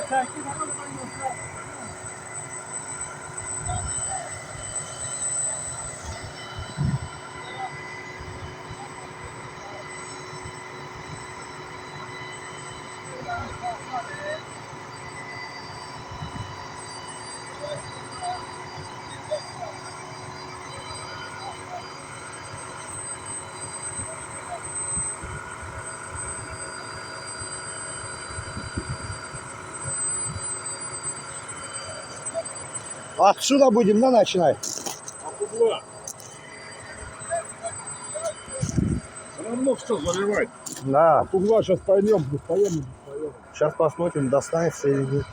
Çəkdi, bana buradan götürər. Отсюда будем, да, начинать? Кругла. Все равно все заливать. Да. От угла сейчас пойдем, поем. Сейчас посмотрим, достанется или нет.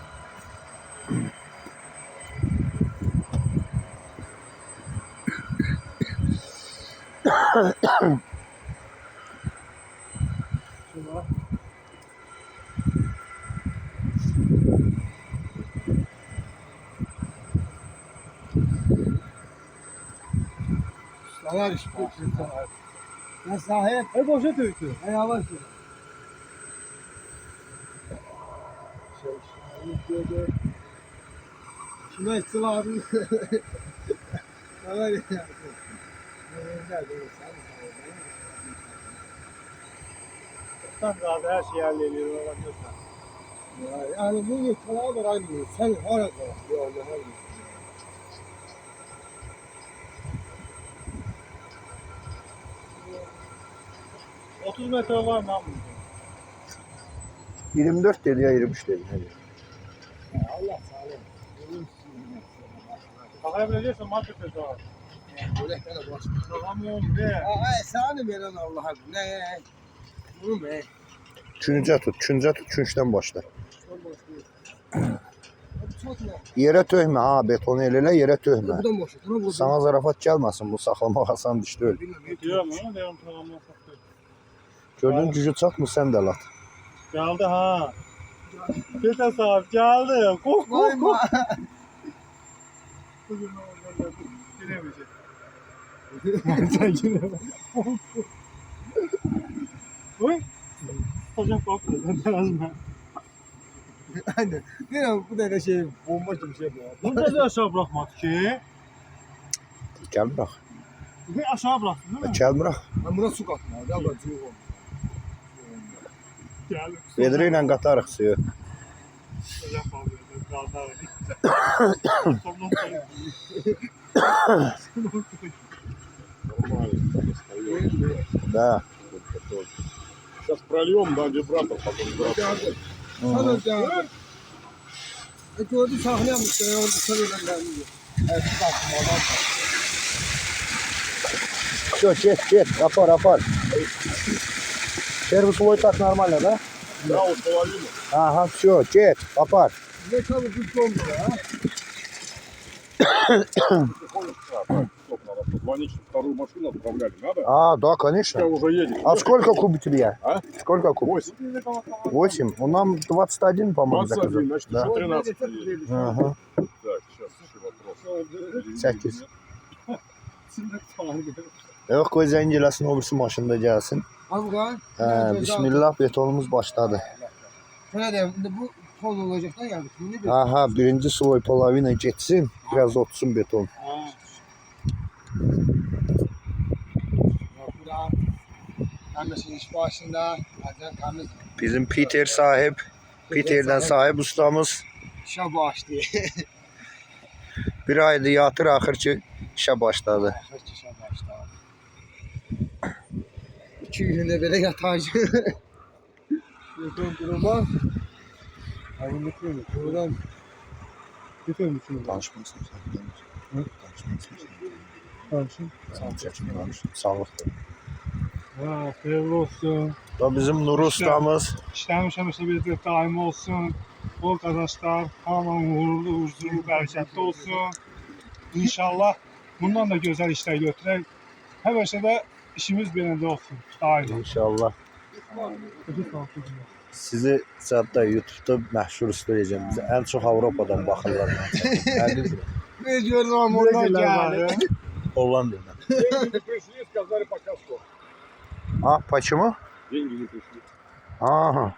Tavares, nessa reta, eu vou junto, é a você. Şuna istiladım. Tavares. Sen abi her şeyi hallediyor olabiliyorsan. Yani bu yıkılar var aynı. Sen hala kal. Ya Allah. 30 metre var mı abi? 24 dedi ya 23 dedi. Hadi. Allah sağlam. Bakabileceksin markete var. Böyle tane boş. Bakamıyorum be. Ay sağını veren Allah'a. Ne? Bunu be. Künce tut, künçten başla. Çok ne? Yere töhme ha, betonu eline yere töhme. Buradan boş. Buradan Sana zarafat gelmesin, bu saklamak asan dişli öl. Diyorum ama devam tamamlasak. Gördün gücü çatmı sen de lat. Geldi ha. Geçen saat geldi. Kok. Bugün oradan giremeyecek. Sen giremeyecek. Oy. Hocam korktu. Ben aynen. Ne bu da şey bomba gibi şey bu. Bunu da aşağı bırakmadı ki. Gel bırak. Bir aşağı bıraktı değil mi? Gel bırak. Ben buna su katma. Gel bak su oldu. Gel. Vedreyle katarıq suyu. Hocam abi. Kaldı. Да. Сейчас прольем, да, вибратор, потом вибратор. Sana geldi. Gördü sahne yapmıştı. Orada sarılan geldi. Evet, su kattım oradan. Все, чет, апар. Первый слой так нормально, да? Да, вот половину. Ага, все, чет, апар. Ne çabuk güçlü olmuş ya. Стоп, надо позвонить, чтобы вторую машину отправляли. Надо? А, да, Я конечно. уже едет. А сколько куб тебе? А? Сколько куб? 8. 8. Ну, нам 21, по-моему, 21, заказал. значит, Да. еще 13 едет. Ага. Так, сейчас еще вопрос. 8. Yok koy zencilesin, öbürsü maşında gelsin. Afgan. Bismillah, betonumuz başladı. Şöyle de bu toz olacak da geldik. Şimdi bir. Aha, birinci sloy polavina geçsin, biraz otsun beton. Burada kardeşin iş başında. Zaten temiz. Bizim Peter sahip, Peter'den sahip ustamız. İşe başladı. Bir aydır yatır, axırki işe başladı. İşe başladı. 2 günde böyle yatacak. Beton duruma. Aynı kıyım. Buradan beton musun? Danışmazsın sen. Danışmazsın sen. Tanışın. Sağlık. Ha, hayırlı olsun. Da bizim Nur ustamız. İşlemişəm bir daim olsun. O arkadaşlar hamının uğurlu, huzurlu, bərəkətli olsun. İnşallah bundan da gözəl işlər götürək. Həmişə də işimiz belində olsun. Daim. İnşallah. Sizi hatta YouTube'da məşhur istəyəcəm. Bizə ən çox Avropadan baxırlar. Ne diyorum oradan geldi. Hollanda'dan. Деньги не пришли, сказали пока что. А, почему? Деньги не пришли. Aha.